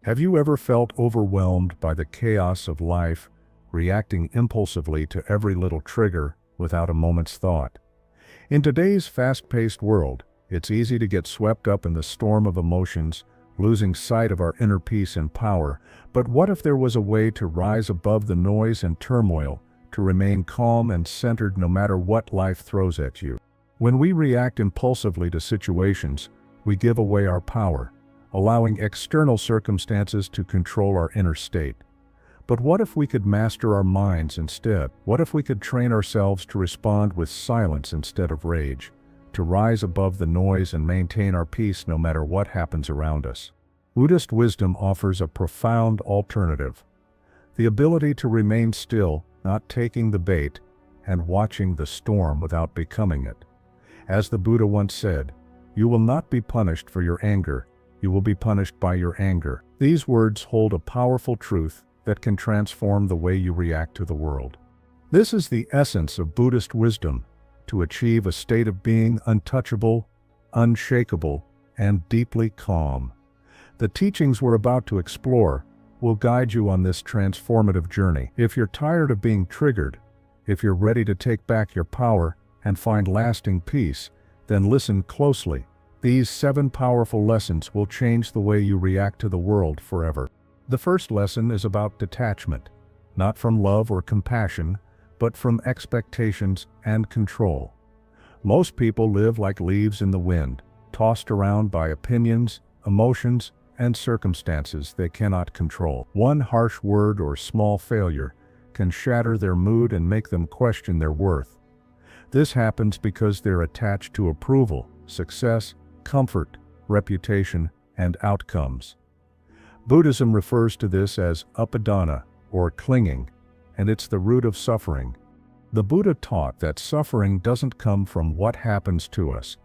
Have you ever felt overwhelmed by the chaos of life, reacting impulsively to every little trigger without a moment's thought? In today's fast-paced world, it's easy to get swept up in the storm of emotions, losing sight of our inner peace and power. But what if there was a way to rise above the noise and turmoil, to remain calm and centered no matter what life throws at you? When we react impulsively to situations, we give away our power, allowing external circumstances to control our inner state. But what if we could master our minds instead? What if we could train ourselves to respond with silence instead of rage, to rise above the noise and maintain our peace no matter what happens around us? Buddhist wisdom offers a profound alternative: the ability to remain still, not taking the bait, and watching the storm without becoming it. As the Buddha once said, "You will not be punished for your anger, you will be punished by your anger." These words hold a powerful truth that can transform the way you react to the world. This is the essence of Buddhist wisdom: to achieve a state of being untouchable, unshakable, and deeply calm. The teachings we're about to explore will guide you on this transformative journey. If you're tired of being triggered, if you're ready to take back your power and find lasting peace, then listen closely. These 7 powerful lessons will change the way you react to the world forever. The first lesson is about detachment, not from love or compassion, but from expectations and control. Most people live like leaves in the wind, tossed around by opinions, emotions, and circumstances they cannot control. One harsh word or small failure can shatter their mood and make them question their worth. This happens because they're attached to approval, success, comfort, reputation, and outcomes. Buddhism refers to this as upadana, or clinging, and it's the root of suffering. The Buddha taught that suffering doesn't come from what happens to us,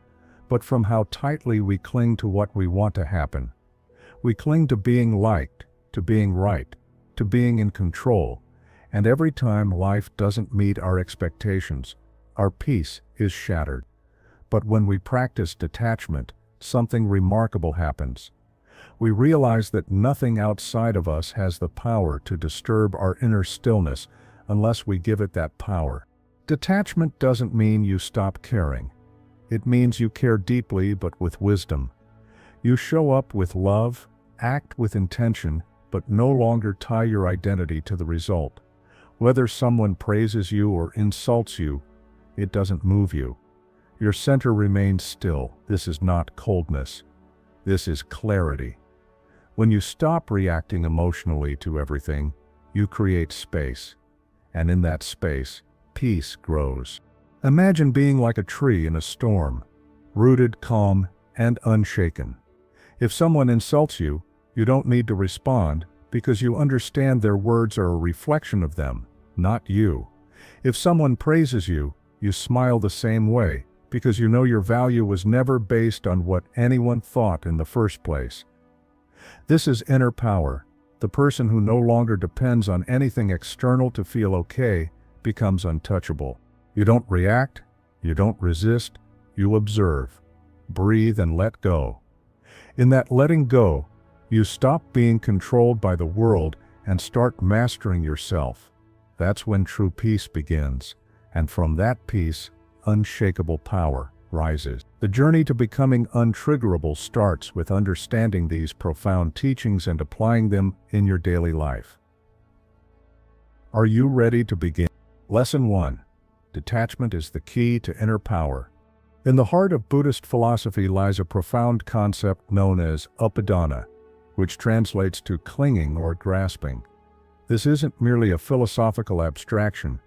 but from how tightly we cling to what we want to happen. We cling to being liked, to being right, to being in control, and every time life doesn't meet our expectations, our peace is shattered. But when we practice detachment, something remarkable happens. We realize that nothing outside of us has the power to disturb our inner stillness unless we give it that power. Detachment doesn't mean you stop caring. It means you care deeply but with wisdom. You show up with love, act with intention, but no longer tie your identity to the result. Whether someone praises you or insults you, it doesn't move you. Your center remains still. This is not coldness. This is clarity. When you stop reacting emotionally to everything, you create space. And in that space, peace grows. Imagine being like a tree in a storm, rooted, calm, and unshaken. If someone insults you, you don't need to respond because you understand their words are a reflection of them, not you. If someone praises you, you smile the same way because you know your value was never based on what anyone thought in the first place. This is inner power. The person who no longer depends on anything external to feel okay becomes untouchable. You don't react, you don't resist, you observe, breathe, and let go. In that letting go, you stop being controlled by the world and start mastering yourself. That's when true peace begins, and from that peace, unshakable power rises. The journey to becoming untriggerable starts with understanding these profound teachings and applying them in your daily life. Are you ready to begin? Lesson 1. Detachment is the key to inner power. In the heart of Buddhist philosophy lies a profound concept known as upadana, which translates to clinging or grasping. This isn't merely a philosophical abstraction.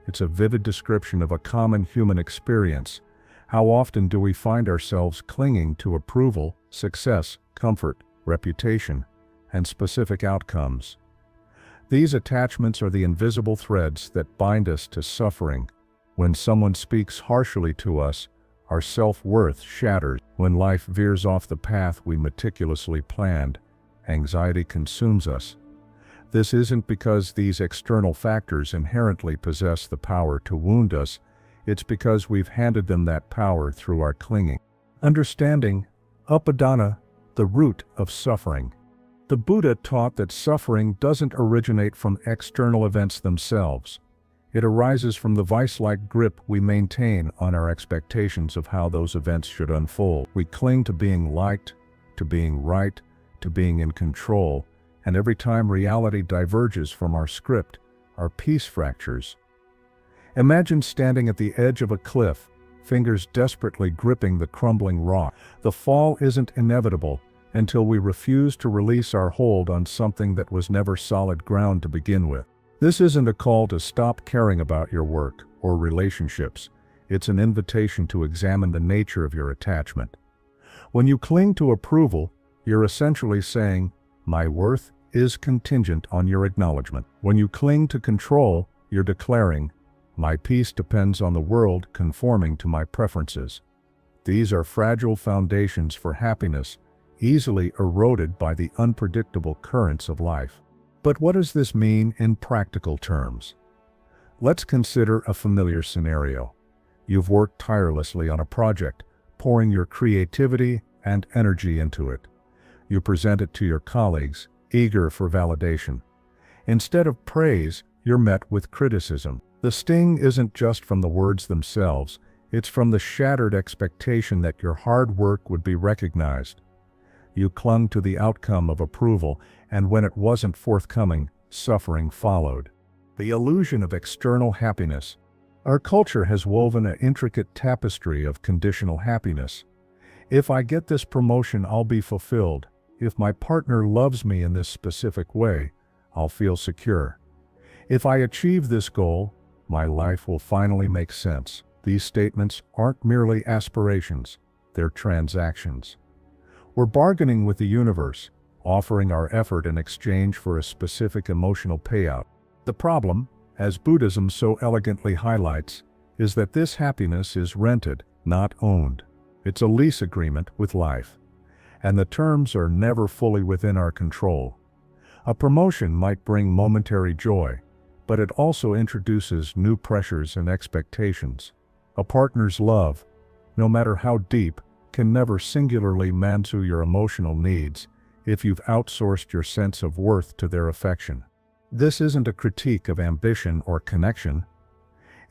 It's a vivid description of a common human experience. How often do we find ourselves clinging to approval, success, comfort, reputation, and specific outcomes? These attachments are the invisible threads that bind us to suffering. When someone speaks harshly to us, our self-worth shatters. When life veers off the path we meticulously planned, anxiety consumes us. This isn't because these external factors inherently possess the power to wound us, it's because we've handed them that power through our clinging. Understanding upadana, the root of suffering. The Buddha taught that suffering doesn't originate from external events themselves. It arises from the vice-like grip we maintain on our expectations of how those events should unfold. We cling to being liked, to being right, to being in control, and every time reality diverges from our script, our peace fractures. Imagine standing at the edge of a cliff, fingers desperately gripping the crumbling rock. The fall isn't inevitable until we refuse to release our hold on something that was never solid ground to begin with. This isn't a call to stop caring about your work or relationships. It's an invitation to examine the nature of your attachment. When you cling to approval, you're essentially saying, "My worth is contingent on your acknowledgement." When you cling to control, you're declaring, "My peace depends on the world conforming to my preferences." These are fragile foundations for happiness, easily eroded by the unpredictable currents of life. But what does this mean in practical terms? Let's consider a familiar scenario. You've worked tirelessly on a project, pouring your creativity and energy into it. You present it to your colleagues, eager for validation. Instead of praise, you're met with criticism. The sting isn't just from the words themselves, it's from the shattered expectation that your hard work would be recognized. You clung to the outcome of approval, and when it wasn't forthcoming, suffering followed. The illusion of external happiness. Our culture has woven an intricate tapestry of conditional happiness. If I get this promotion, I'll be fulfilled. If my partner loves me in this specific way, I'll feel secure. If I achieve this goal, my life will finally make sense. These statements aren't merely aspirations, they're transactions. We're bargaining with the universe, offering our effort in exchange for a specific emotional payout. The problem, as Buddhism so elegantly highlights, is that this happiness is rented, not owned. It's a lease agreement with life, and the terms are never fully within our control. A promotion might bring momentary joy, but it also introduces new pressures and expectations. A partner's love, no matter how deep, can never singularly answer your emotional needs if you've outsourced your sense of worth to their affection. This isn't a critique of ambition or connection.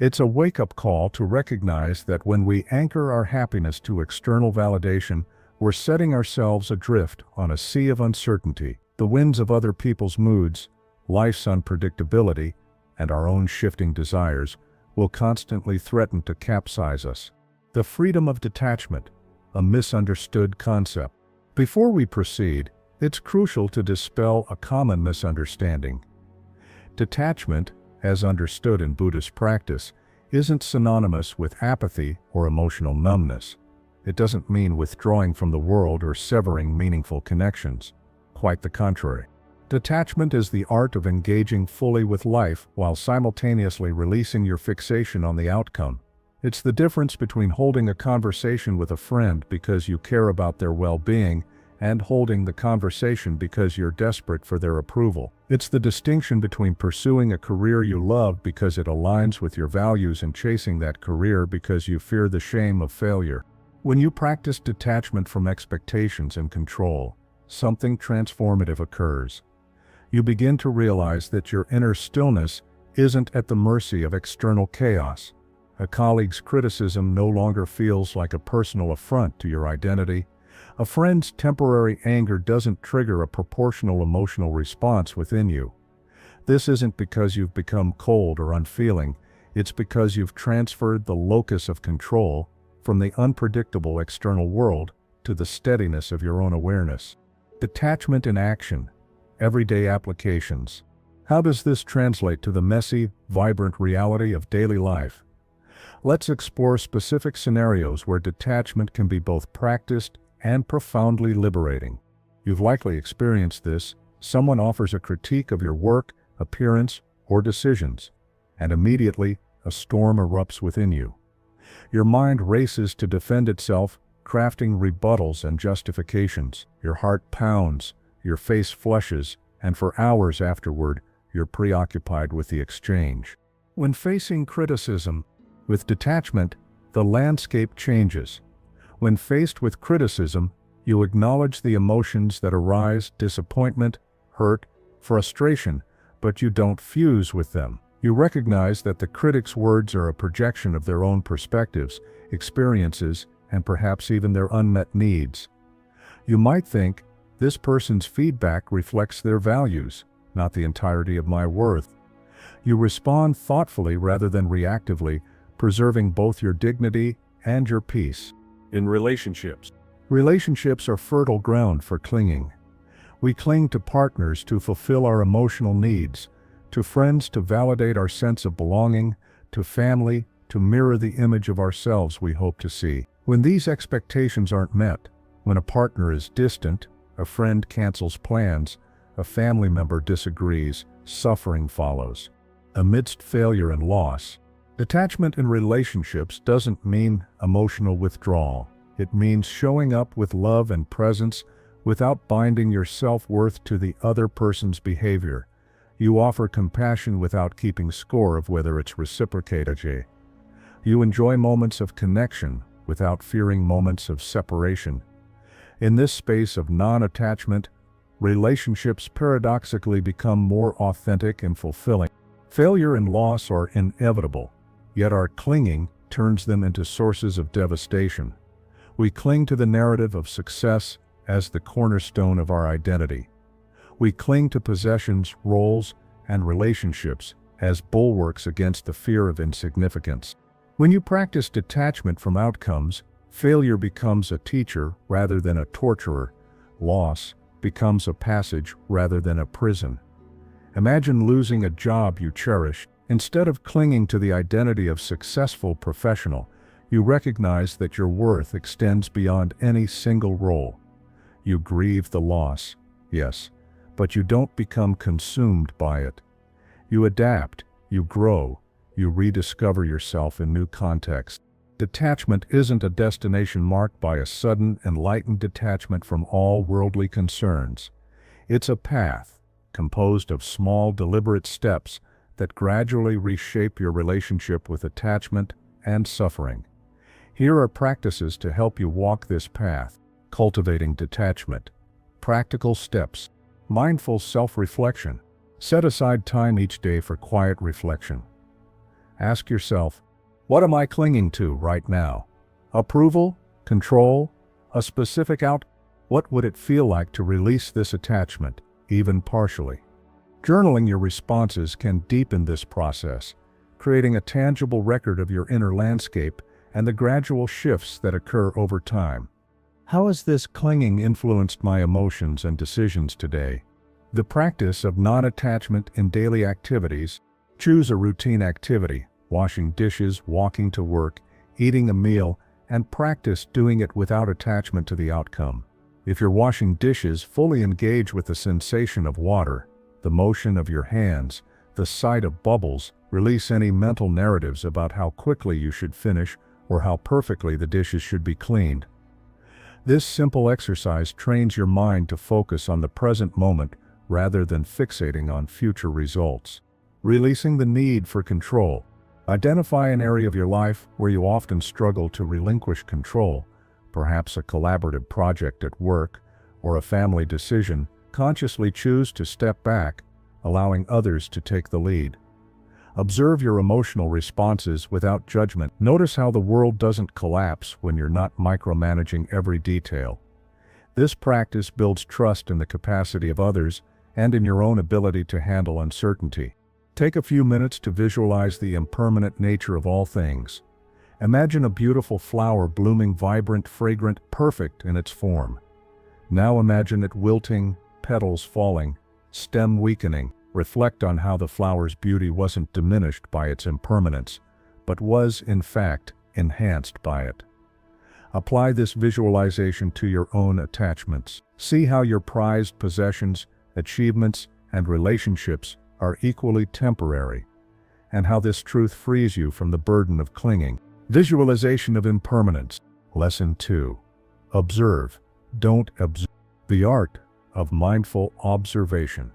It's a wake-up call to recognize that when we anchor our happiness to external validation, we're setting ourselves adrift on a sea of uncertainty. The winds of other people's moods, life's unpredictability, and our own shifting desires will constantly threaten to capsize us. The freedom of detachment, a misunderstood concept. Before we proceed, it's crucial to dispel a common misunderstanding. Detachment, as understood in Buddhist practice, isn't synonymous with apathy or emotional numbness. It doesn't mean withdrawing from the world or severing meaningful connections. Quite the contrary. Detachment is the art of engaging fully with life while simultaneously releasing your fixation on the outcome. It's the difference between holding a conversation with a friend because you care about their well-being and holding the conversation because you're desperate for their approval. It's the distinction between pursuing a career you love because it aligns with your values and chasing that career because you fear the shame of failure. When you practice detachment from expectations and control, something transformative occurs. You begin to realize that your inner stillness isn't at the mercy of external chaos. A colleague's criticism no longer feels like a personal affront to your identity. A friend's temporary anger doesn't trigger a proportional emotional response within you. This isn't because you've become cold or unfeeling, it's because you've transferred the locus of control from the unpredictable external world to the steadiness of your own awareness. Detachment in action, everyday applications. How does this translate to the messy, vibrant reality of daily life? Let's explore specific scenarios where detachment can be both practiced and profoundly liberating. You've likely experienced this. Someone offers a critique of your work, appearance, or decisions, and immediately a storm erupts within you. Your mind races to defend itself, crafting rebuttals and justifications. Your heart pounds, your face flushes, and for hours afterward, you're preoccupied with the exchange. When facing criticism, with detachment, the landscape changes. When faced with criticism, You acknowledge the emotions that arise: disappointment, hurt, frustration, but you don't fuse with them. You recognize that the critic's words are a projection of their own perspectives, experiences, and perhaps even their unmet needs. You might think, this person's feedback reflects their values, not the entirety of my worth. You respond thoughtfully rather than reactively, preserving both your dignity and your peace. In relationships. Relationships are fertile ground for clinging. We cling to partners to fulfill our emotional needs, to friends to validate our sense of belonging, to family to mirror the image of ourselves we hope to see. When these expectations aren't met, when a partner is distant, a friend cancels plans, a family member disagrees, suffering follows. Amidst failure and loss. Detachment in relationships doesn't mean emotional withdrawal. It means showing up with love and presence without binding your self-worth to the other person's behavior. You offer compassion without keeping score of whether it's reciprocated. You enjoy moments of connection without fearing moments of separation. In this space of non-attachment, relationships paradoxically become more authentic and fulfilling. Failure and loss are inevitable, yet our clinging turns them into sources of devastation. We cling to the narrative of success as the cornerstone of our identity. We cling to possessions, roles, and relationships as bulwarks against the fear of insignificance. When you practice detachment from outcomes, failure becomes a teacher rather than a torturer. Loss becomes a passage rather than a prison. Imagine losing a job you cherish. Instead of clinging to the identity of successful professional, you recognize that your worth extends beyond any single role. You grieve the loss, yes, but you don't become consumed by it. You adapt, you grow, you rediscover yourself in new contexts. Detachment isn't a destination marked by a sudden, enlightened detachment from all worldly concerns. It's a path, composed of small, deliberate steps that gradually reshape your relationship with attachment and suffering. Here are practices to help you walk this path. Cultivating detachment. Practical steps. Mindful self-reflection. Set aside time each day for quiet reflection. Ask yourself, what am I clinging to right now? Approval? Control? A specific outcome? What would it feel like to release this attachment, even partially? Journaling your responses can deepen this process, creating a tangible record of your inner landscape and the gradual shifts that occur over time. How has this clinging influenced my emotions and decisions today? The practice of non-attachment in daily activities. Choose a routine activity, washing dishes, walking to work, eating a meal, and practice doing it without attachment to the outcome. If you're washing dishes, fully engage with the sensation of water, the motion of your hands, the sight of bubbles. Release any mental narratives about how quickly you should finish or how perfectly the dishes should be cleaned. This simple exercise trains your mind to focus on the present moment rather than fixating on future results. Releasing the need for control. Identify an area of your life where you often struggle to relinquish control, perhaps a collaborative project at work or a family decision. Consciously choose to step back, allowing others to take the lead. Observe your emotional responses without judgment. Notice how the world doesn't collapse when you're not micromanaging every detail. This practice builds trust in the capacity of others and in your own ability to handle uncertainty. Take a few minutes to visualize the impermanent nature of all things. Imagine a beautiful flower blooming, vibrant, fragrant, perfect in its form. Now imagine it wilting, petals falling, stem weakening. Reflect on how the flower's beauty wasn't diminished by its impermanence, but was, in fact, enhanced by it. Apply this visualization to your own attachments. See how your prized possessions, achievements, and relationships are equally temporary, and how this truth frees you from the burden of clinging. Visualization of impermanence. Lesson 2. Observe, don't absorb. The art of mindful observation.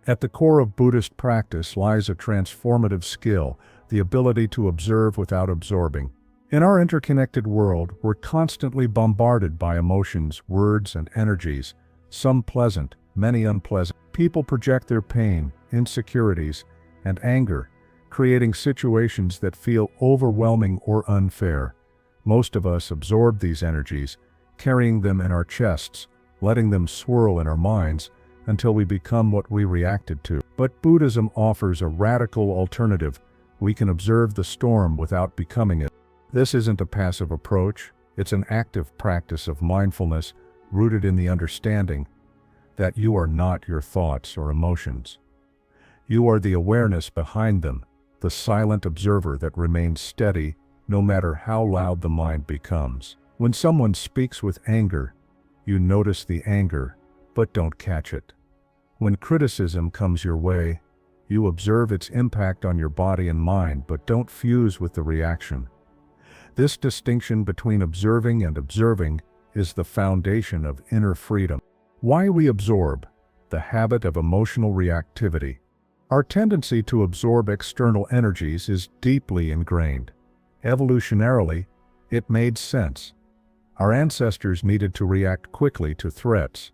At the core of Buddhist practice lies a transformative skill, the ability to observe without absorbing. In our interconnected world, we're constantly bombarded by emotions, words, and energies, some pleasant, many unpleasant. People project their pain, insecurities, and anger, creating situations that feel overwhelming or unfair. Most of us absorb these energies, carrying them in our chests, letting them swirl in our minds until we become what we reacted to. But Buddhism offers a radical alternative. We can observe the storm without becoming it. This isn't a passive approach, it's an active practice of mindfulness rooted in the understanding that you are not your thoughts or emotions. You are the awareness behind them, the silent observer that remains steady no matter how loud the mind becomes. When someone speaks with anger, you notice the anger, but don't catch it. When criticism comes your way, you observe its impact on your body and mind, but don't fuse with the reaction. This distinction between observing and observing is the foundation of inner freedom. Why we absorb: the habit of emotional reactivity. Our tendency to absorb external energies is deeply ingrained. Evolutionarily, it made sense. Our ancestors needed to react quickly to threats.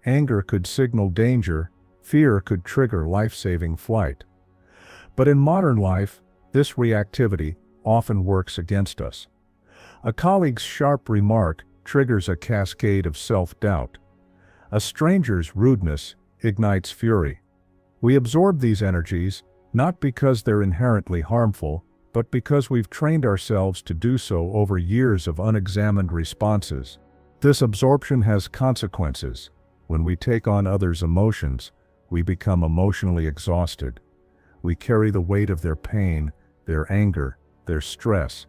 Anger could signal danger, fear could trigger life-saving flight. But in modern life, this reactivity often works against us. A colleague's sharp remark triggers a cascade of self-doubt. A stranger's rudeness ignites fury. We absorb these energies not because they're inherently harmful, but because we've trained ourselves to do so over years of unexamined responses. This absorption has consequences. When we take on others' emotions, we become emotionally exhausted. We carry the weight of their pain, their anger, their stress.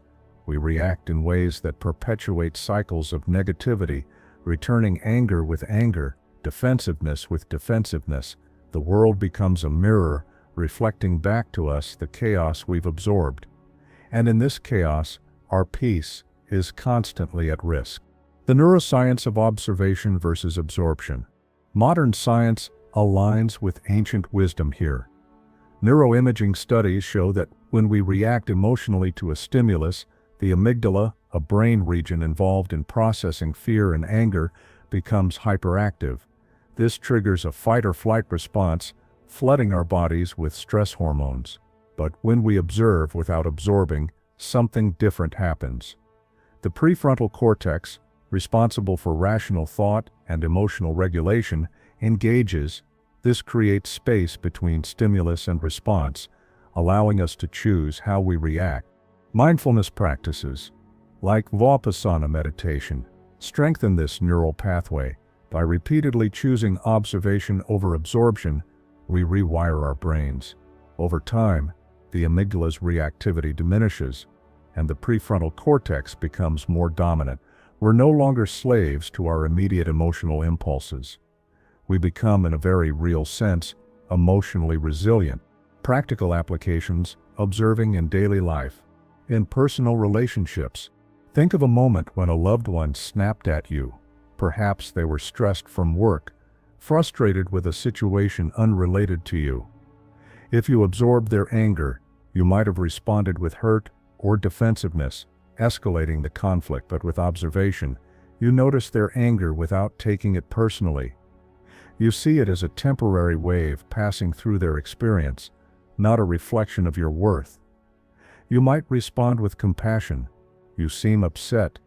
We react in ways that perpetuate cycles of negativity, returning anger with anger, defensiveness with defensiveness. The world becomes a mirror, reflecting back to us the chaos we've absorbed. And in this chaos, our peace is constantly at risk. The neuroscience of observation versus absorption. Modern science aligns with ancient wisdom here. Neuroimaging studies show that when we react emotionally to a stimulus, the amygdala, a brain region involved in processing fear and anger, becomes hyperactive. This triggers a fight-or-flight response, flooding our bodies with stress hormones. But when we observe without absorbing, something different happens. The prefrontal cortex, responsible for rational thought and emotional regulation, engages. This creates space between stimulus and response, allowing us to choose how we react. Mindfulness practices, like Vipassana meditation, strengthen this neural pathway. By repeatedly choosing observation over absorption, we rewire our brains. Over time, the amygdala's reactivity diminishes, and the prefrontal cortex becomes more dominant. We're no longer slaves to our immediate emotional impulses. We become, in a very real sense, emotionally resilient. Practical applications: observing in daily life. In personal relationships, think of a moment when a loved one snapped at you. Perhaps they were stressed from work, frustrated with a situation unrelated to you. If you absorbed their anger, you might have responded with hurt or defensiveness, escalating the conflict. But with observation, you notice their anger without taking it personally. You see it as a temporary wave passing through their experience, not a reflection of your worth. You might respond with compassion. "You seem upset.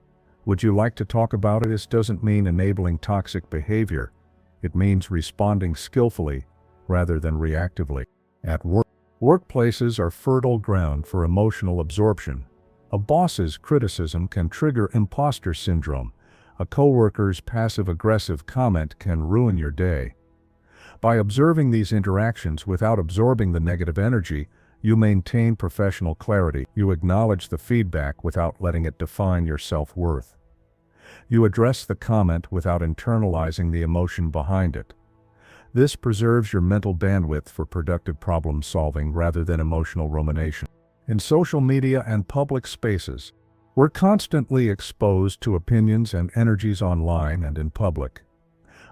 Would you like to talk about it?" This doesn't mean enabling toxic behavior. It means responding skillfully rather than reactively. At work, workplaces are fertile ground for emotional absorption. A boss's criticism can trigger imposter syndrome. A coworker's passive-aggressive comment can ruin your day. By observing these interactions without absorbing the negative energy, you maintain professional clarity. You acknowledge the feedback without letting it define your self-worth. You address the comment without internalizing the emotion behind it. This preserves your mental bandwidth for productive problem-solving rather than emotional rumination. In social media and public spaces, we're constantly exposed to opinions and energies online and in public.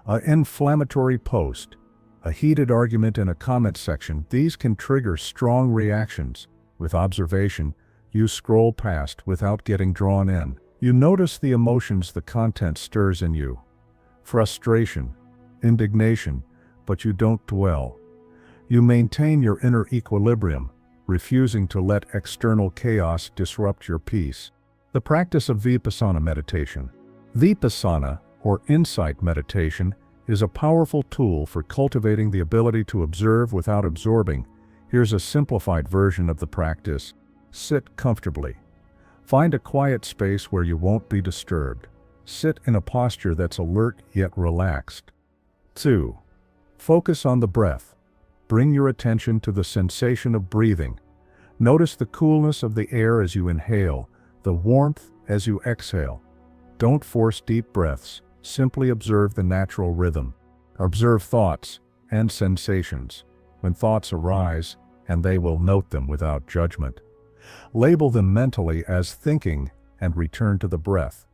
An inflammatory post, a heated argument in a comment section, these can trigger strong reactions. With observation, You scroll past without getting drawn in. You notice the emotions the content stirs in you. Frustration, indignation, but you don't dwell. You maintain your inner equilibrium, refusing to let external chaos disrupt your peace. The practice of vipassana meditation. Vipassana, or insight meditation, is a powerful tool for cultivating the ability to observe without absorbing. Here's a simplified version of the practice. Sit comfortably. Find a quiet space where you won't be disturbed. Sit in a posture that's alert yet relaxed. 2. Focus on the breath. Bring your attention to the sensation of breathing. Notice the coolness of the air as you inhale, the warmth as you exhale. Don't force deep breaths, simply observe the natural rhythm. Observe thoughts and sensations. When thoughts arise, and they will note them without judgment. Label them mentally as thinking and return to the breath.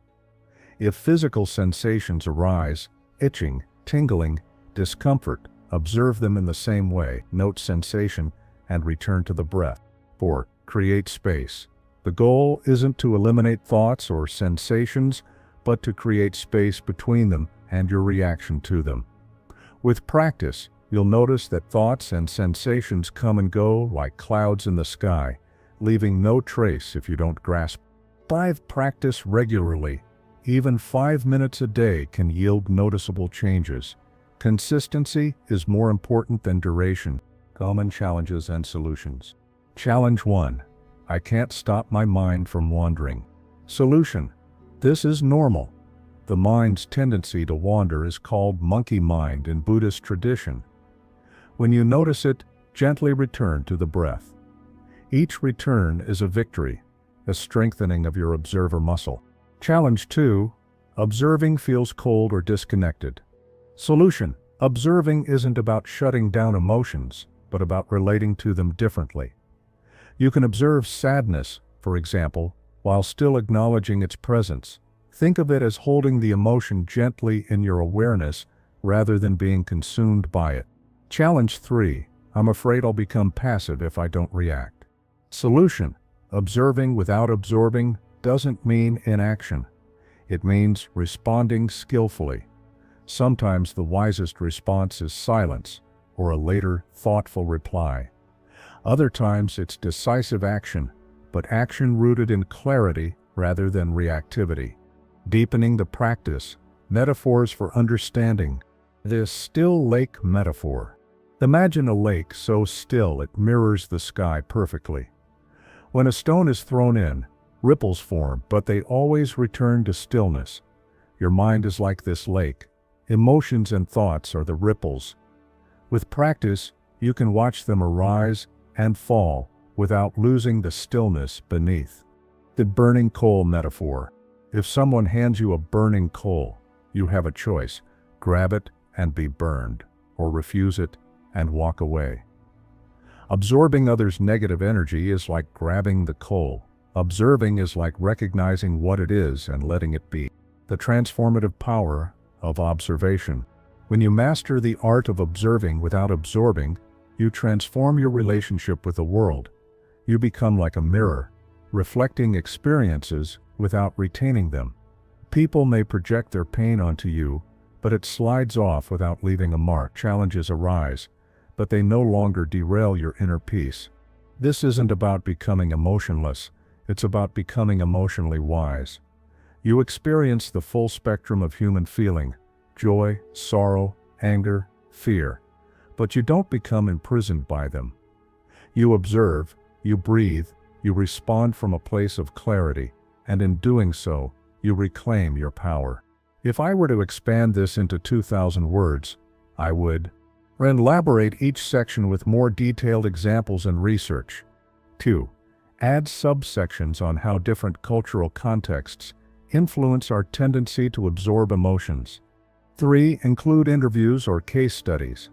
If physical sensations arise, itching, tingling, discomfort, observe them in the same way, note sensation, and return to the breath. 4. Create space. The goal isn't to eliminate thoughts or sensations, but to create space between them and your reaction to them. With practice, you'll notice that thoughts and sensations come and go like clouds in the sky, leaving no trace if you don't grasp. 5. Practice regularly. Even 5 minutes a day can yield noticeable changes. Consistency is more important than duration. Common challenges and solutions. Challenge 1. I can't stop my mind from wandering. Solution. This is normal. The mind's tendency to wander is called monkey mind in Buddhist tradition. When you notice it, gently return to the breath. Each return is a victory, a strengthening of your observer muscle. Challenge 2. Observing feels cold or disconnected. Solution. Observing isn't about shutting down emotions, but about relating to them differently. You can observe sadness, for example, while still acknowledging its presence. Think of it as holding the emotion gently in your awareness rather than being consumed by it. Challenge 3. I'm afraid I'll become passive if I don't react. Solution. Observing without absorbing doesn't mean inaction. It means responding skillfully. Sometimes the wisest response is silence, or a later, thoughtful reply. Other times it's decisive action, but action rooted in clarity rather than reactivity. Deepening the practice. Metaphors for understanding. The still lake metaphor. Imagine a lake so still it mirrors the sky perfectly. When a stone is thrown in, ripples form, but they always return to stillness. Your mind is like this lake. Emotions and thoughts are the ripples. With practice, you can watch them arise and fall without losing the stillness beneath. The burning coal metaphor. If someone hands you a burning coal, you have a choice: grab it and be burned, or refuse it and walk away. Absorbing others' negative energy is like grabbing the coal. Observing is like recognizing what it is and letting it be. The transformative power of observation. When you master the art of observing without absorbing, you transform your relationship with the world. You become like a mirror, reflecting experiences without retaining them. People may project their pain onto you, but it slides off without leaving a mark. Challenges arise, but they no longer derail your inner peace. This isn't about becoming emotionless, it's about becoming emotionally wise. You experience the full spectrum of human feeling: joy, sorrow, anger, fear. But you don't become imprisoned by them. You observe, you breathe, you respond from a place of clarity, and in doing so, you reclaim your power. If I were to expand this into 2,000 words, I would elaborate each section with more detailed examples and research. 2. Add subsections on how different cultural contexts influence our tendency to absorb emotions. 3. Include interviews or case studies,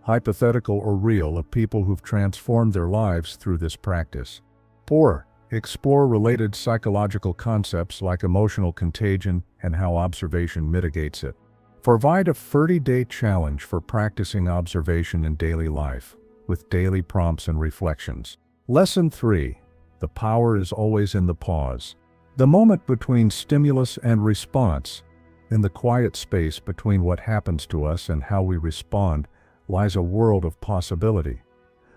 hypothetical or real, of people who've transformed their lives through this practice. 4. Explore related psychological concepts like emotional contagion and how observation mitigates it. Provide a 30-day challenge for practicing observation in daily life, with daily prompts and reflections. Lesson 3. The power is always in the pause. The moment between stimulus and response, in the quiet space between what happens to us and how we respond, lies a world of possibility.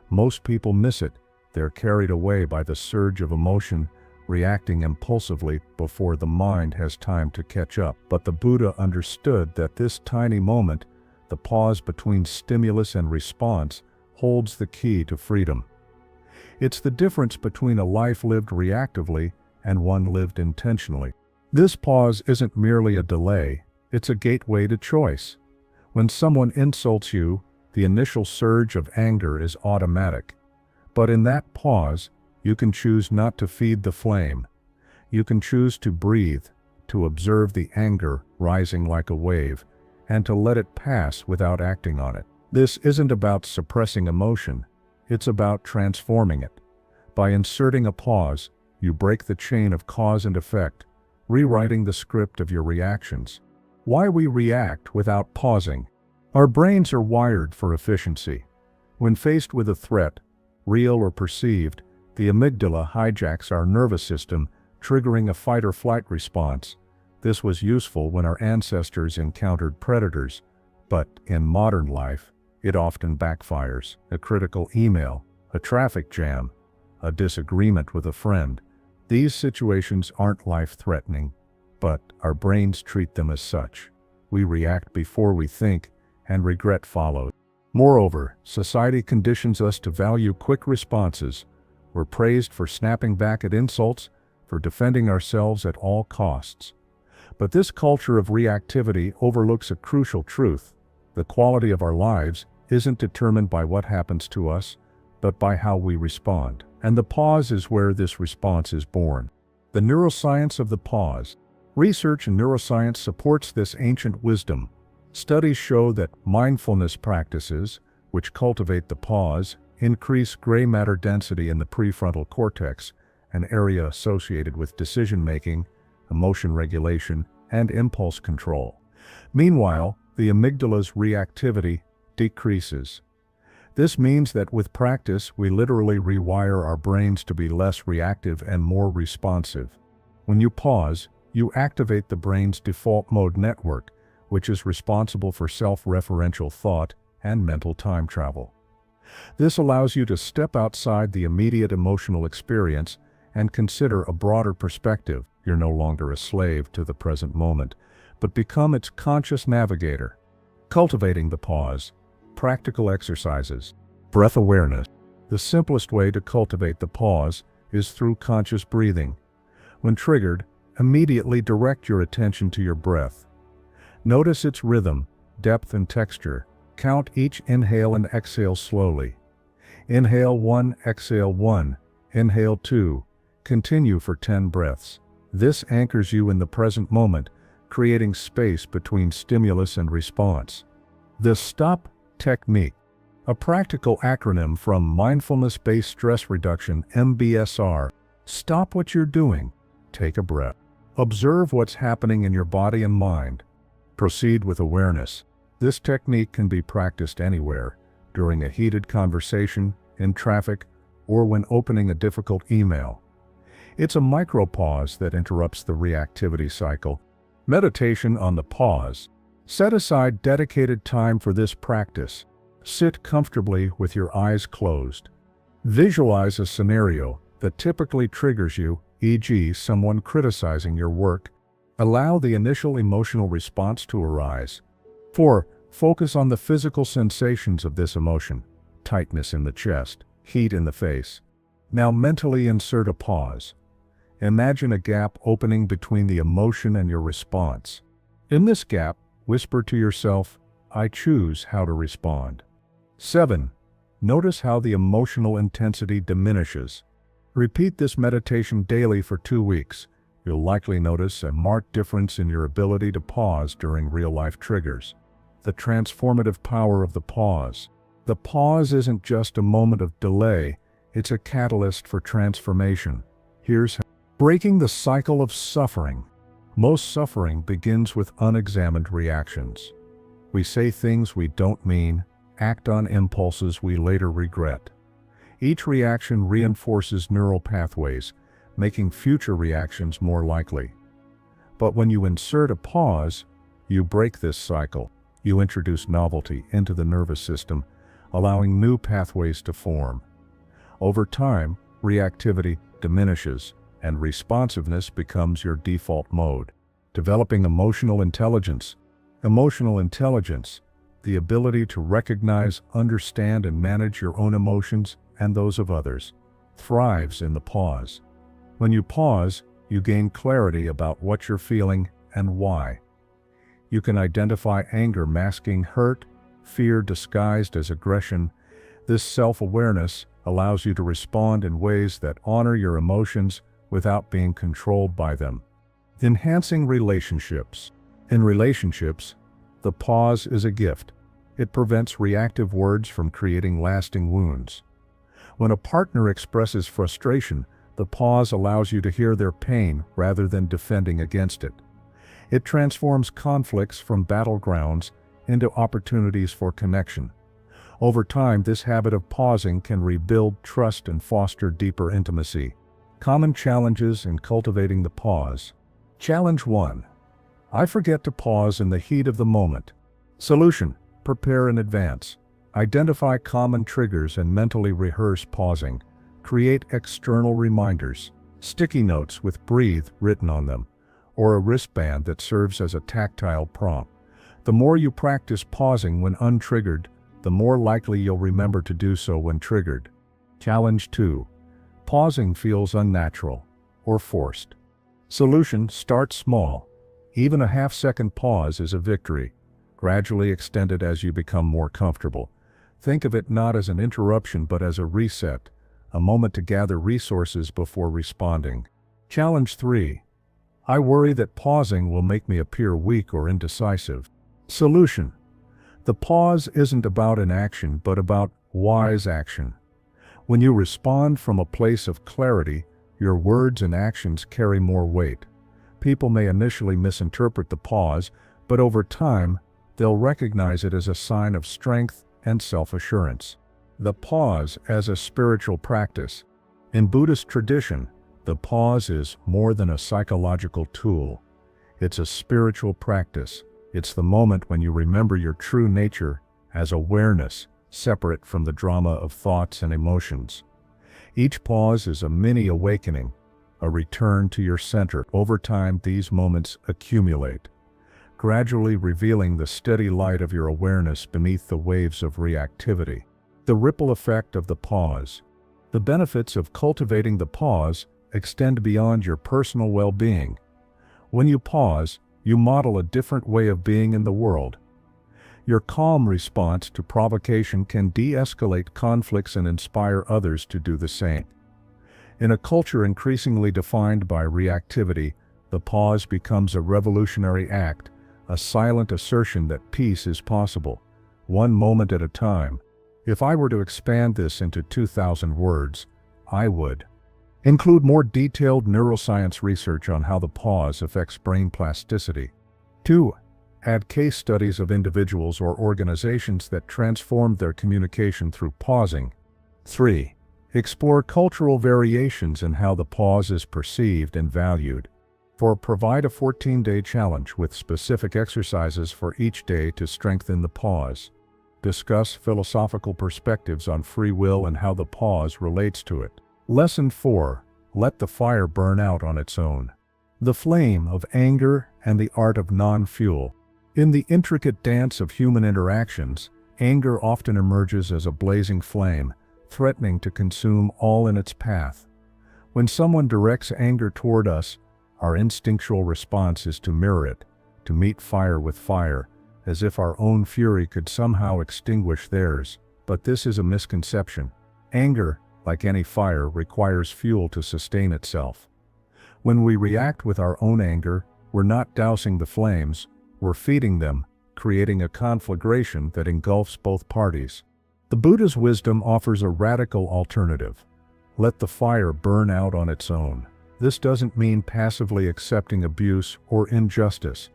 Most people miss it. They're carried away by the surge of emotion, reacting impulsively before the mind has time to catch up. But the Buddha understood that this tiny moment, the pause between stimulus and response, holds the key to freedom. It's the difference between a life lived reactively and one lived intentionally. This pause isn't merely a delay, it's a gateway to choice. When someone insults you, the initial surge of anger is automatic. But in that pause, you can choose not to feed the flame. You can choose to breathe, to observe the anger rising like a wave, and to let it pass without acting on it. This isn't about suppressing emotion, it's about transforming it. By inserting a pause, you break the chain of cause and effect, rewriting the script of your reactions. Why we react without pausing? Our brains are wired for efficiency. When faced with a threat, real or perceived, the amygdala hijacks our nervous system, triggering a fight-or-flight response. This was useful when our ancestors encountered predators, but in modern life, it often backfires. A critical email, a traffic jam, a disagreement with a friend. These situations aren't life-threatening, but our brains treat them as such. We react before we think, and regret follows. Moreover, society conditions us to value quick responses. We're praised for snapping back at insults, for defending ourselves at all costs. But this culture of reactivity overlooks a crucial truth. The quality of our lives isn't determined by what happens to us, but by how we respond. And the pause is where this response is born. The neuroscience of the pause. Research in neuroscience supports this ancient wisdom. Studies show that mindfulness practices, which cultivate the pause, increase gray matter density in the prefrontal cortex, an area associated with decision-making, emotion regulation, and impulse control. Meanwhile, the amygdala's reactivity decreases. This means that with practice, we literally rewire our brains to be less reactive and more responsive. When you pause, you activate the brain's default mode network, which is responsible for self-referential thought and mental time travel. This allows you to step outside the immediate emotional experience and consider a broader perspective. You're no longer a slave to the present moment, but become its conscious navigator. Cultivating the pause. Practical exercises. Breath awareness. The simplest way to cultivate the pause is through conscious breathing. When triggered, immediately direct your attention to your breath. Notice its rhythm, depth, and texture. Count each inhale and exhale slowly. Inhale 1, exhale 1, inhale 2. Continue for 10 breaths. This anchors you in the present moment, creating space between stimulus and response. The STOP technique, a practical acronym from Mindfulness-Based Stress Reduction, MBSR. Stop what you're doing. Take a breath. Observe what's happening in your body and mind. Proceed with awareness. This technique can be practiced anywhere, during a heated conversation, in traffic, or when opening a difficult email. It's a micro-pause that interrupts the reactivity cycle. Meditation on the pause. Set aside dedicated time for this practice. Sit comfortably with your eyes closed. Visualize a scenario that typically triggers you, e.g., someone criticizing your work. Allow the initial emotional response to arise. 4. Focus on the physical sensations of this emotion. Tightness in the chest, heat in the face. Now mentally insert a pause. Imagine a gap opening between the emotion and your response. In this gap, whisper to yourself, I choose how to respond. 7. Notice how the emotional intensity diminishes. Repeat this meditation daily for 2 weeks. You'll likely notice a marked difference in your ability to pause during real-life triggers. The transformative power of the pause. The pause isn't just a moment of delay, it's a catalyst for transformation. Here's how. Breaking the cycle of suffering. Most suffering begins with unexamined reactions. We say things we don't mean, act on impulses we later regret. Each reaction reinforces neural pathways, making future reactions more likely. But when you insert a pause, you break this cycle. You introduce novelty into the nervous system, allowing new pathways to form. Over time, reactivity diminishes, and responsiveness becomes your default mode. Developing emotional intelligence. Emotional intelligence, the ability to recognize, understand, and manage your own emotions and those of others, thrives in the pause. When you pause, you gain clarity about what you're feeling and why. You can identify anger masking hurt, fear disguised as aggression. This self-awareness allows you to respond in ways that honor your emotions without being controlled by them. Enhancing relationships. In relationships, the pause is a gift. It prevents reactive words from creating lasting wounds. When a partner expresses frustration, the pause allows you to hear their pain rather than defending against it. It transforms conflicts from battlegrounds into opportunities for connection. Over time, this habit of pausing can rebuild trust and foster deeper intimacy. Common challenges in cultivating the pause. Challenge 1. I forget to pause in the heat of the moment. Solution: prepare in advance. Identify common triggers and mentally rehearse pausing. Create external reminders, sticky notes with "breathe" written on them, or a wristband that serves as a tactile prompt. The more you practice pausing when untriggered, the more likely you'll remember to do so when triggered. Challenge 2. Pausing feels unnatural or forced. Solution: start small. Even a half-second pause is a victory. Gradually extend it as you become more comfortable. Think of it not as an interruption but as a reset, a moment to gather resources before responding. Challenge 3. I worry that pausing will make me appear weak or indecisive. Solution: the pause isn't about inaction but about wise action. When you respond from a place of clarity, your words and actions carry more weight. People may initially misinterpret the pause, but over time, they'll recognize it as a sign of strength and self-assurance. The pause as a spiritual practice. In Buddhist tradition, the pause is more than a psychological tool. It's a spiritual practice. It's the moment when you remember your true nature as awareness, separate from the drama of thoughts and emotions. Each pause is a mini awakening, a return to your center. Over time, these moments accumulate, gradually revealing the steady light of your awareness beneath the waves of reactivity. The ripple effect of the pause. The benefits of cultivating the pause extend beyond your personal well-being. When you pause, you model a different way of being in the world. Your calm response to provocation can de-escalate conflicts and inspire others to do the same. In a culture increasingly defined by reactivity, the pause becomes a revolutionary act, a silent assertion that peace is possible, one moment at a time. If I were to expand this into 2,000 words, I would include more detailed neuroscience research on how the pause affects brain plasticity. 2. Add case studies of individuals or organizations that transformed their communication through pausing. 3. Explore cultural variations in how the pause is perceived and valued. 4. Provide a 14-day challenge with specific exercises for each day to strengthen the pause. Discuss philosophical perspectives on free will and how the pause relates to it. Lesson 4. Let the fire burn out on its own. The flame of anger and the art of non-fuel. In the intricate dance of human interactions, anger often emerges as a blazing flame, threatening to consume all in its path. When someone directs anger toward us, our instinctual response is to mirror it, to meet fire with fire, as if our own fury could somehow extinguish theirs. But this is a misconception. Anger, like any fire, requires fuel to sustain itself. When we react with our own anger, we're not dousing the flames, we're feeding them, creating a conflagration that engulfs both parties. The Buddha's wisdom offers a radical alternative. Let the fire burn out on its own. This doesn't mean passively accepting abuse or injustice.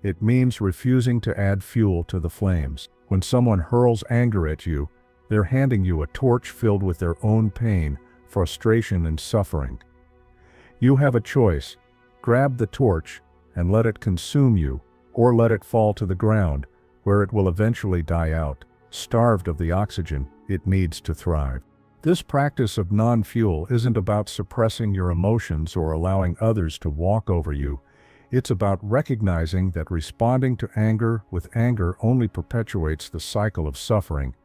It means refusing to add fuel to the flames. When someone hurls anger at you, They're handing you a torch filled with their own pain, frustration, and suffering. You have a choice: grab the torch and let it consume you, or let it fall to the ground, where it will eventually die out, starved of the oxygen it needs to thrive. This practice of non-fuel isn't about suppressing your emotions or allowing others to walk over you. It's about recognizing that responding to anger with anger only perpetuates the cycle of suffering.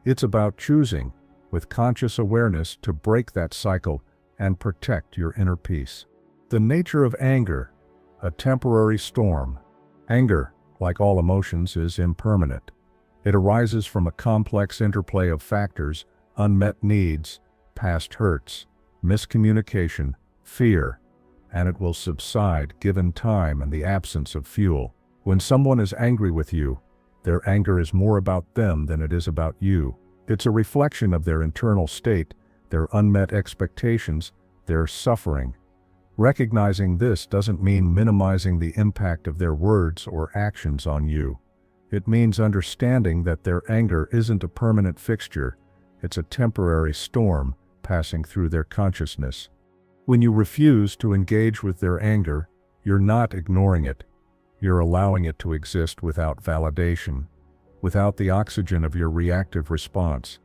It's about choosing, with conscious awareness, to break that cycle and protect your inner peace. The nature of anger: a temporary storm. Anger, like all emotions, is impermanent. It arises from a complex interplay of factors: unmet needs, past hurts, miscommunication, fear, and it will subside given time and the absence of fuel. When someone is angry with you, their anger is more about them than it is about you. It's a reflection of their internal state, their unmet expectations, their suffering. Recognizing this doesn't mean minimizing the impact of their words or actions on you. It means understanding that their anger isn't a permanent fixture. It's a temporary storm passing through their consciousness. When you refuse to engage with their anger, you're not ignoring it. You're allowing it to exist without validation. Without the oxygen of your reactive response,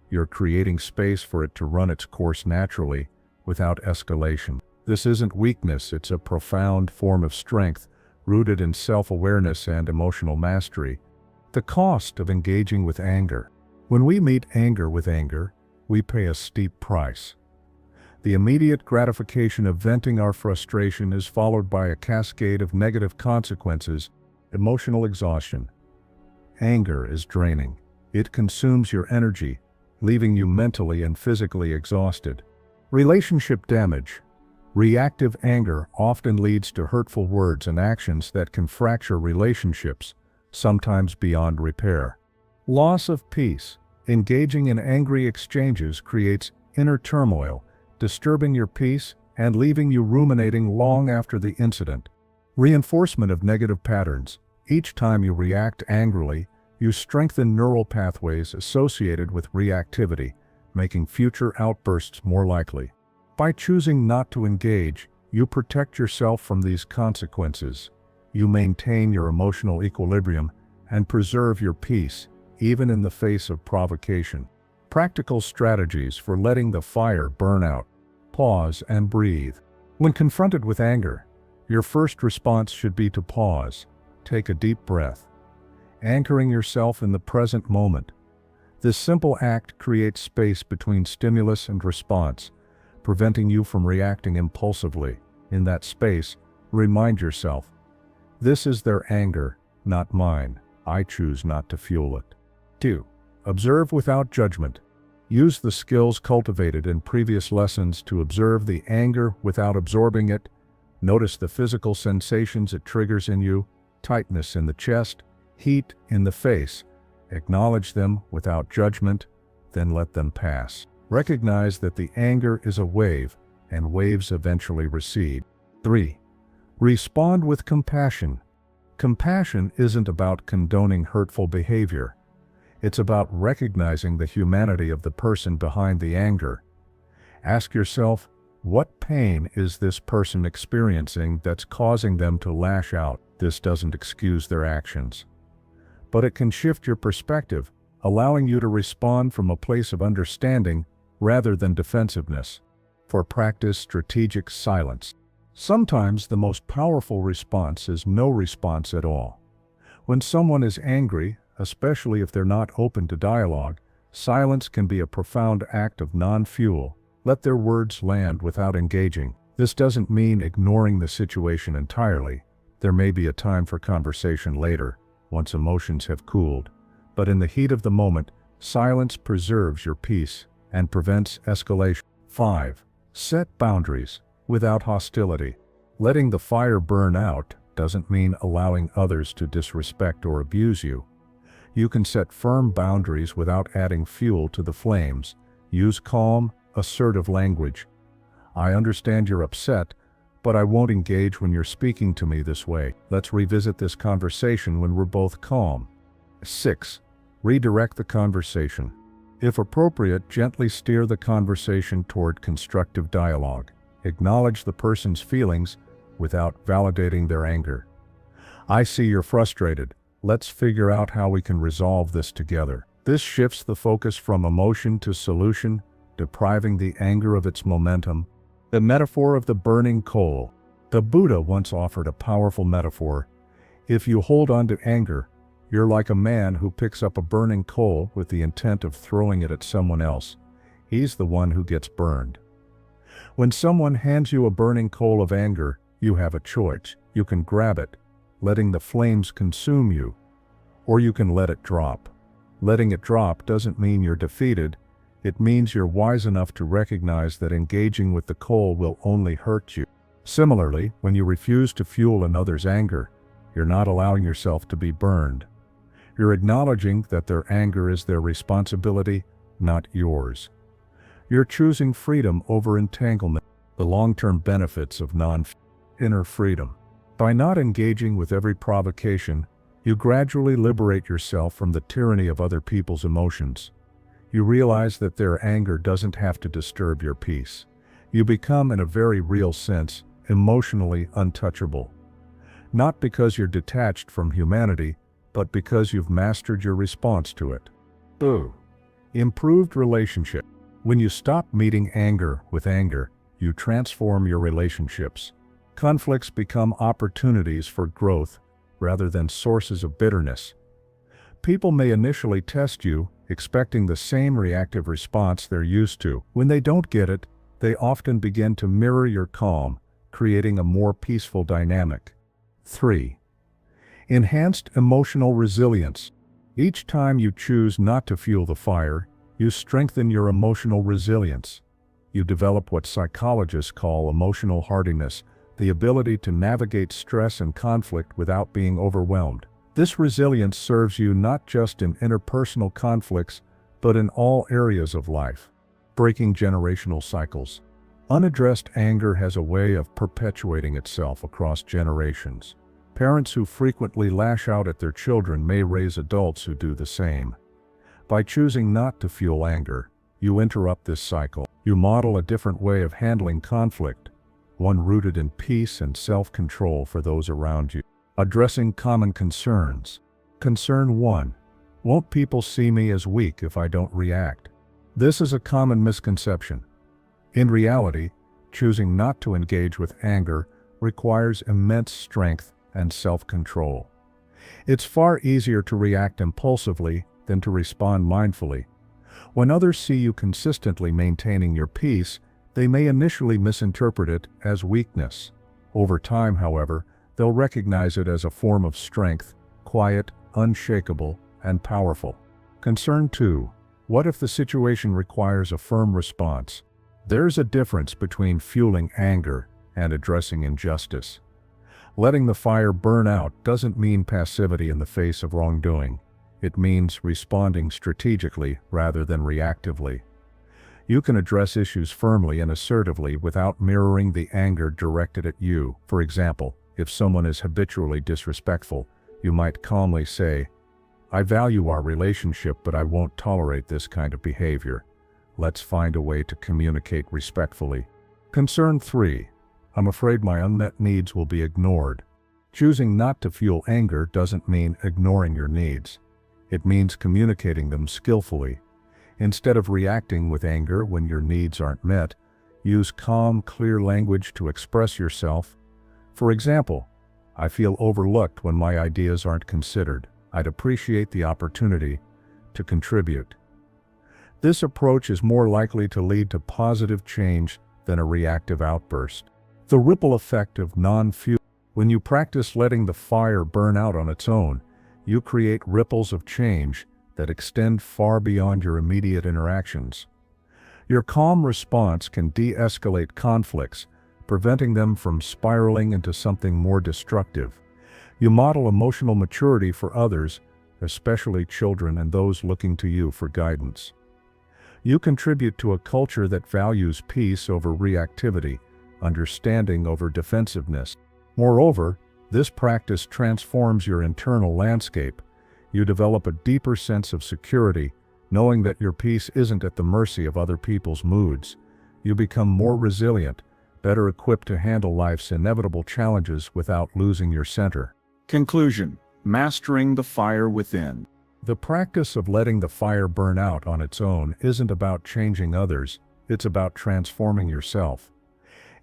you're creating space for it to run its course naturally, without escalation. This isn't weakness, it's a profound form of strength, rooted in self-awareness and emotional mastery. The cost of engaging with anger. When we meet anger with anger, we pay a steep price. The immediate gratification of venting our frustration is followed by a cascade of negative consequences: emotional exhaustion. Anger is draining. It consumes your energy, leaving you mentally and physically exhausted. Relationship damage. Reactive anger often leads to hurtful words and actions that can fracture relationships, sometimes beyond repair. Loss of peace. Engaging in angry exchanges creates inner turmoil, disturbing your peace and leaving you ruminating long after the incident. Reinforcement of negative patterns. Each time you react angrily, you strengthen neural pathways associated with reactivity, making future outbursts more likely. By choosing not to engage, you protect yourself from these consequences. You maintain your emotional equilibrium and preserve your peace, even in the face of provocation. Practical strategies for letting the fire burn out. Pause and breathe. When confronted with anger, your first response should be to pause. Take a deep breath, anchoring yourself in the present moment. This simple act creates space between stimulus and response, preventing you from reacting impulsively. In that space, remind yourself, this is their anger, not mine. I choose not to fuel it. 2. Observe without judgment. Use the skills cultivated in previous lessons to observe the anger without absorbing it. Notice the physical sensations it triggers in you: tightness in the chest, heat in the face. Acknowledge them without judgment, then let them pass. Recognize that the anger is a wave, and waves eventually recede. 3. Respond with compassion. Compassion isn't about condoning hurtful behavior. It's about recognizing the humanity of the person behind the anger. Ask yourself, what pain is this person experiencing that's causing them to lash out? This doesn't excuse their actions, but it can shift your perspective, allowing you to respond from a place of understanding rather than defensiveness. For practice strategic silence. Sometimes the most powerful response is no response at all. When someone is angry, especially if they're not open to dialogue, silence can be a profound act of non-fuel. Let their words land without engaging. This doesn't mean ignoring the situation entirely. There may be a time for conversation later, once emotions have cooled. But in the heat of the moment, silence preserves your peace and prevents escalation. 5. Set boundaries without hostility. Letting the fire burn out doesn't mean allowing others to disrespect or abuse you. You can set firm boundaries without adding fuel to the flames. Use calm, assertive language. I understand you're upset, but I won't engage when you're speaking to me this way. Let's revisit this conversation when we're both calm. 6. Redirect the conversation. If appropriate, gently steer the conversation toward constructive dialogue. Acknowledge the person's feelings without validating their anger. I see you're frustrated. Let's figure out how we can resolve this together. This shifts the focus from emotion to solution, depriving the anger of its momentum. The metaphor of the burning coal. The Buddha once offered a powerful metaphor. If you hold on to anger, you're like a man who picks up a burning coal with the intent of throwing it at someone else. He's the one who gets burned. When someone hands you a burning coal of anger, you have a choice. You can grab it, letting the flames consume you, or you can let it drop. Letting it drop doesn't mean you're defeated. It means you're wise enough to recognize that engaging with the coal will only hurt you. Similarly, when you refuse to fuel another's anger, you're not allowing yourself to be burned. You're acknowledging that their anger is their responsibility, not yours. You're choosing freedom over entanglement. The long-term benefits of inner freedom. By not engaging with every provocation, you gradually liberate yourself from the tyranny of other people's emotions. You realize that their anger doesn't have to disturb your peace. You become, in a very real sense, emotionally untouchable. Not because you're detached from humanity, but because you've mastered your response to it. 2. Improved relationship. When you stop meeting anger with anger, you transform your relationships. Conflicts become opportunities for growth rather than sources of bitterness. People may initially test you, expecting the same reactive response they're used to. When they don't get it, they often begin to mirror your calm, creating a more peaceful dynamic. 3. Enhanced emotional resilience. Each time you choose not to fuel the fire, you strengthen your emotional resilience. You develop what psychologists call emotional hardiness, the ability to navigate stress and conflict without being overwhelmed. This resilience serves you not just in interpersonal conflicts, but in all areas of life. Breaking generational cycles. Unaddressed anger has a way of perpetuating itself across generations. Parents who frequently lash out at their children may raise adults who do the same. By choosing not to fuel anger, you interrupt this cycle. You model a different way of handling conflict, one rooted in peace and self-control for those around you. Addressing common concerns. Concern 1. Won't people see me as weak if I don't react? This is a common misconception. In reality, choosing not to engage with anger requires immense strength and self-control. It's far easier to react impulsively than to respond mindfully. When others see you consistently maintaining your peace, they may initially misinterpret it as weakness. Over time, however, they'll recognize it as a form of strength, quiet, unshakable, and powerful. Concern 2. What if the situation requires a firm response? There's a difference between fueling anger and addressing injustice. Letting the fire burn out doesn't mean passivity in the face of wrongdoing. It means responding strategically rather than reactively. You can address issues firmly and assertively without mirroring the anger directed at you. For example, if someone is habitually disrespectful, you might calmly say, "I value our relationship, but I won't tolerate this kind of behavior. Let's find a way to communicate respectfully." Concern 3. I'm afraid my unmet needs will be ignored. Choosing not to fuel anger doesn't mean ignoring your needs. It means communicating them skillfully. Instead of reacting with anger when your needs aren't met, use calm, clear language to express yourself. For example, "I feel overlooked when my ideas aren't considered. I'd appreciate the opportunity to contribute." This approach is more likely to lead to positive change than a reactive outburst. The ripple effect of non-fuel. When you practice letting the fire burn out on its own, you create ripples of change that extend far beyond your immediate interactions. Your calm response can de-escalate conflicts, preventing them from spiraling into something more destructive. You model emotional maturity for others, especially children and those looking to you for guidance. You contribute to a culture that values peace over reactivity, understanding over defensiveness. Moreover, this practice transforms your internal landscape. You develop a deeper sense of security, Knowing that your peace isn't at the mercy of other people's moods, you become more resilient, better equipped to handle life's inevitable challenges without losing your center. Conclusion: mastering the fire within. The practice of letting the fire burn out on its own isn't about changing others, it's about transforming yourself.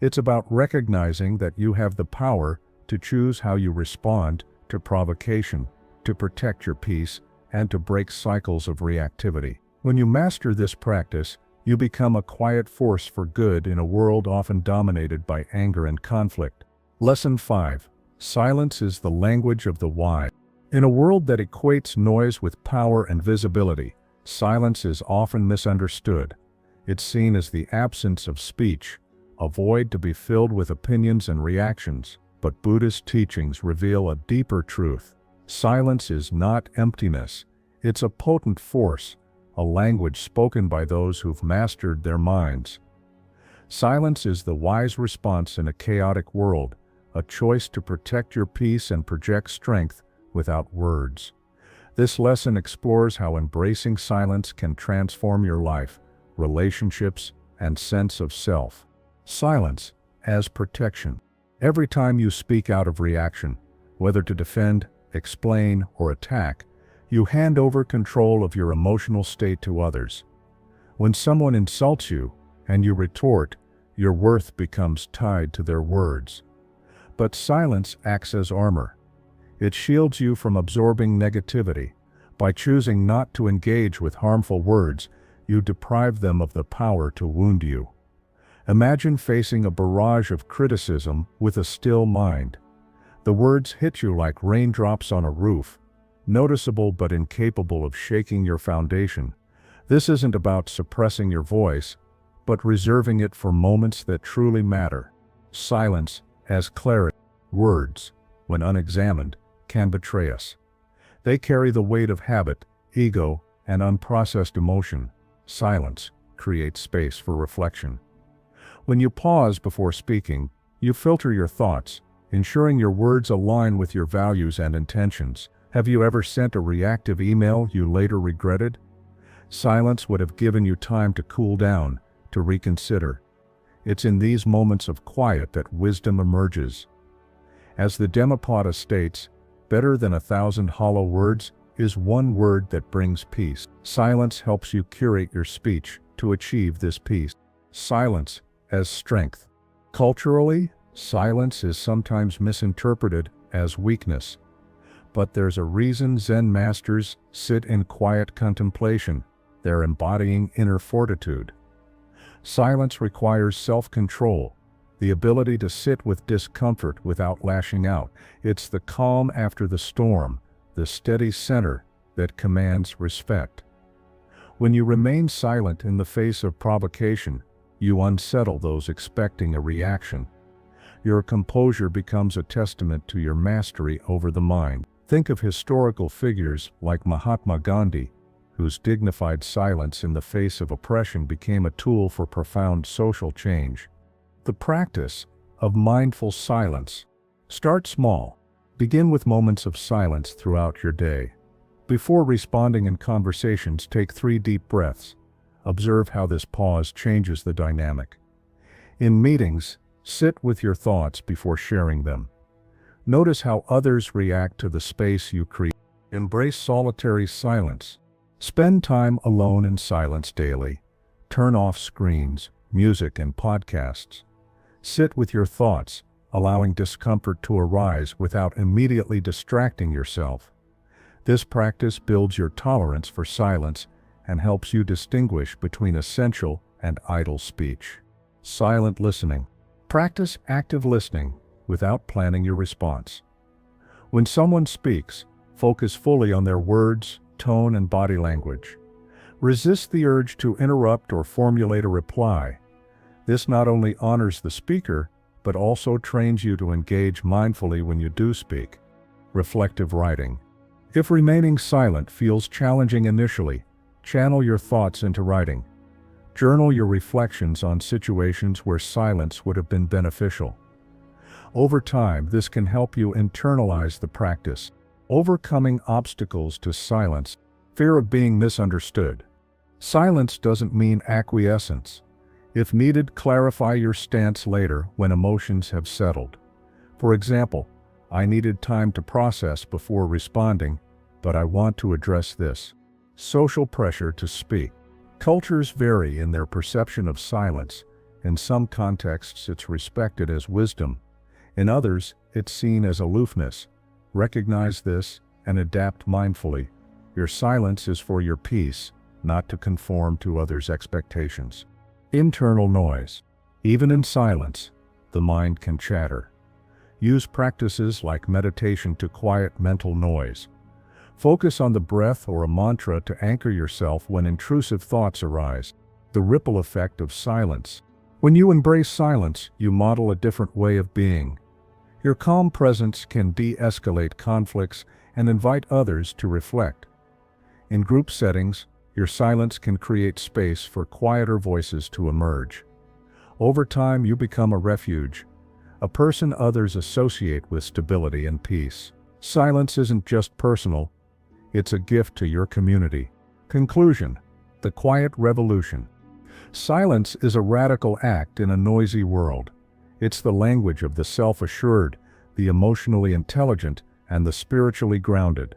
It's about recognizing that you have the power to choose how you respond to provocation, to protect your peace, and to break cycles of reactivity. When you master this practice, you become a quiet force for good in a world often dominated by anger and conflict. Lesson 5. Silence is the language of the wise. In a world that equates noise with power and visibility, silence is often misunderstood. It's seen as the absence of speech, a void to be filled with opinions and reactions. But Buddhist teachings reveal a deeper truth. Silence is not emptiness. It's a potent force, a language spoken by those who've mastered their minds. Silence is the wise response in a chaotic world, a choice to protect your peace and project strength without words. This lesson explores how embracing silence can transform your life, relationships, and sense of self. Silence as protection. Every time you speak out of reaction, whether to defend, explain, or attack, you hand over control of your emotional state to others. When someone insults you, and you retort, your worth becomes tied to their words. But silence acts as armor. It shields you from absorbing negativity. By choosing not to engage with harmful words, you deprive them of the power to wound you. Imagine facing a barrage of criticism with a still mind. The words hit you like raindrops on a roof, noticeable but incapable of shaking your foundation. This isn't about suppressing your voice, but reserving it for moments that truly matter. Silence as clarity. Words, when unexamined, can betray us. They carry the weight of habit, ego, and unprocessed emotion. Silence creates space for reflection. When you pause before speaking, you filter your thoughts, ensuring your words align with your values and intentions. Have you ever sent a reactive email you later regretted? Silence would have given you time to cool down, to reconsider. It's in these moments of quiet that wisdom emerges. As the Dhammapada states, better than 1,000 hollow words is one word that brings peace. Silence helps you curate your speech to achieve this peace. Silence as strength. Culturally, silence is sometimes misinterpreted as weakness. But there's a reason Zen masters sit in quiet contemplation. They're embodying inner fortitude. Silence requires self-control, the ability to sit with discomfort without lashing out. It's the calm after the storm, the steady center that commands respect. When you remain silent in the face of provocation, you unsettle those expecting a reaction. Your composure becomes a testament to your mastery over the mind. Think of historical figures like Mahatma Gandhi, whose dignified silence in the face of oppression became a tool for profound social change. The practice of mindful silence. Start small. Begin with moments of silence throughout your day. Before responding in conversations, take 3 deep breaths. Observe how this pause changes the dynamic. In meetings, sit with your thoughts before sharing them. Notice how others react to the space you create. Embrace solitary silence. Spend time alone in silence daily. Turn off screens, music, and podcasts. Sit with your thoughts, allowing discomfort to arise without immediately distracting yourself. This practice builds your tolerance for silence and helps you distinguish between essential and idle speech. Silent listening. Practice active listening without planning your response. When someone speaks, focus fully on their words, tone, and body language. Resist the urge to interrupt or formulate a reply. This not only honors the speaker, but also trains you to engage mindfully when you do speak. Reflective writing. If remaining silent feels challenging initially, channel your thoughts into writing. Journal your reflections on situations where silence would have been beneficial. Over time, this can help you internalize the practice. Overcoming obstacles to silence. Fear of being misunderstood. Silence doesn't mean acquiescence. If needed, clarify your stance later when emotions have settled. For example, I needed time to process before responding, but I want to address this. Social pressure to speak. Cultures vary in their perception of silence. In some contexts, it's respected as wisdom. In others, it's seen as aloofness. Recognize this and adapt mindfully. Your silence is for your peace, not to conform to others' expectations. Internal noise. Even in silence, the mind can chatter. Use practices like meditation to quiet mental noise. Focus on the breath or a mantra to anchor yourself when intrusive thoughts arise. The ripple effect of silence. When you embrace silence, you model a different way of being. Your calm presence can de-escalate conflicts and invite others to reflect. In group settings, your silence can create space for quieter voices to emerge. Over time, you become a refuge, a person others associate with stability and peace. Silence isn't just personal, it's a gift to your community. Conclusion: the quiet revolution. Silence is a radical act in a noisy world. It's the language of the self-assured, the emotionally intelligent, and the spiritually grounded.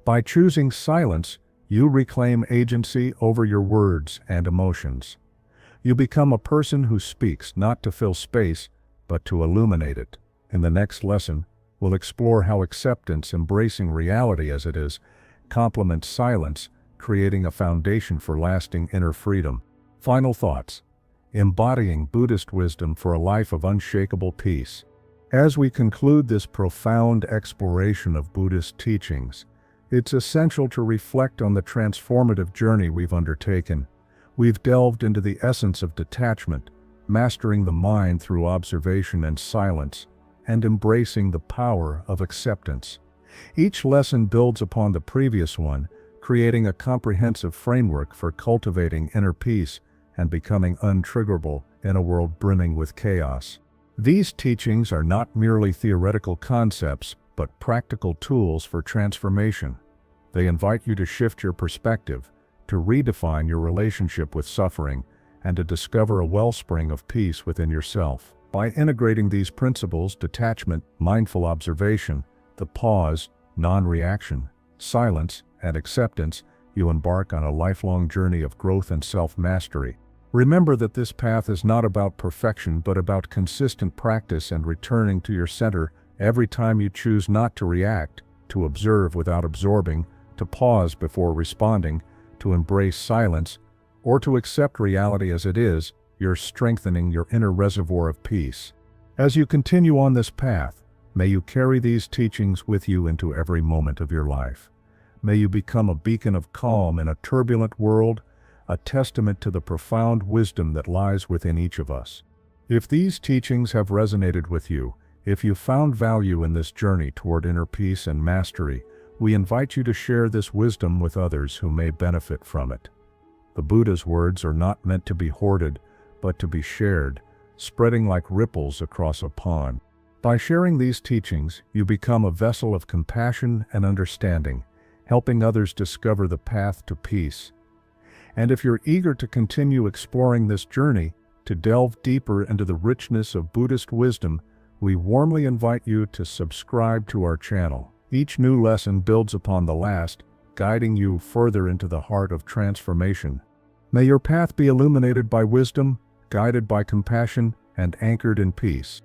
By choosing silence, you reclaim agency over your words and emotions. You become a person who speaks not to fill space, but to illuminate it. In the next lesson, we'll explore how acceptance, embracing reality as it is, complements silence, creating a foundation for lasting inner freedom. Final thoughts. Embodying Buddhist wisdom for a life of unshakable peace. As we conclude this profound exploration of Buddhist teachings, it's essential to reflect on the transformative journey we've undertaken. We've delved into the essence of detachment, mastering the mind through observation and silence, and embracing the power of acceptance. Each lesson builds upon the previous one, creating a comprehensive framework for cultivating inner peace and becoming untriggerable in a world brimming with chaos. These teachings are not merely theoretical concepts, but practical tools for transformation. They invite you to shift your perspective, to redefine your relationship with suffering, and to discover a wellspring of peace within yourself. By integrating these principles, detachment, mindful observation, the pause, non-reaction, silence, and acceptance, you embark on a lifelong journey of growth and self-mastery. Remember that this path is not about perfection, but about consistent practice and returning to your center every time you choose not to react, to observe without absorbing, to pause before responding, to embrace silence, or to accept reality as it is. You're strengthening your inner reservoir of peace. As you continue on this path, may you carry these teachings with you into every moment of your life. May you become a beacon of calm in a turbulent world, a testament to the profound wisdom that lies within each of us. If these teachings have resonated with you, if you found value in this journey toward inner peace and mastery, we invite you to share this wisdom with others who may benefit from it. The Buddha's words are not meant to be hoarded, but to be shared, spreading like ripples across a pond. By sharing these teachings, you become a vessel of compassion and understanding, helping others discover the path to peace. And if you're eager to continue exploring this journey, to delve deeper into the richness of Buddhist wisdom, we warmly invite you to subscribe to our channel. Each new lesson builds upon the last, guiding you further into the heart of transformation. May your path be illuminated by wisdom, guided by compassion, and anchored in peace.